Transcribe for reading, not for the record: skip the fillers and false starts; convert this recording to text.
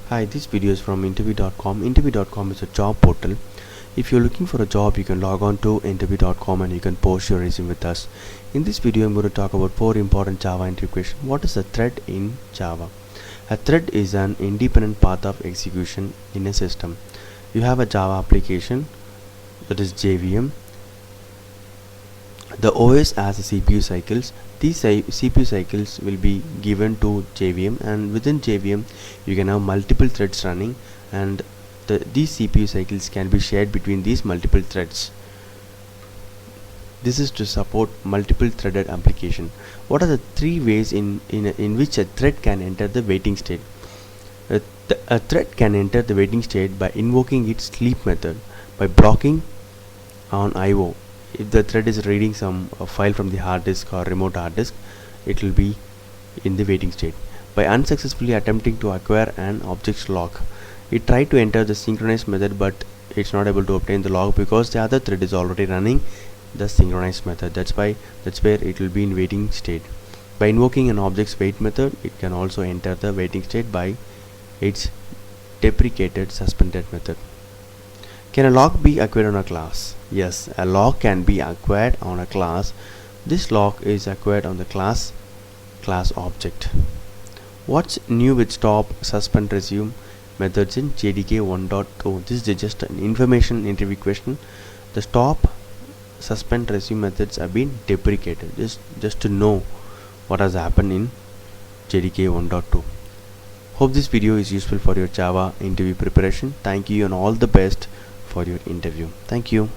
Hi, this video is from interview.com. Interview.com is a job portal. If you're looking for a job, you can log on to interview.com and you can post your resume with us. In this video, I'm going to talk about 4 important Java interview questions. What is a thread in Java? A thread is an independent path of execution in a system. You have a Java application, that is JVM. The OS has a CPU cycles. These CPU cycles will be given to JVM, and within JVM you can have multiple threads running, and these CPU cycles can be shared between these multiple threads. This is to support multiple threaded application. What are the 3 ways in which a thread can enter the waiting state? A thread can enter the waiting state by invoking its sleep method, by blocking on IO. If the thread is reading some file from the hard disk or remote hard disk, it will be in the waiting state. By unsuccessfully attempting to acquire an object's log, it tried to enter the synchronize method, but it's not able to obtain the log because the other thread is already running the synchronize method. That's where it will be in waiting state. By invoking an object's wait method, it can also enter the waiting state by its deprecated suspended method. Can a log be acquired on a class? Yes, a log can be acquired on a class. This log is acquired on the class object. What's new with stop, suspend, resume methods in JDK 1.2? This is just an information interview question. The stop, suspend, resume methods have been deprecated. Just to know what has happened in JDK 1.2. Hope this video is useful for your Java interview preparation. Thank you and all the best for your interview. Thank you.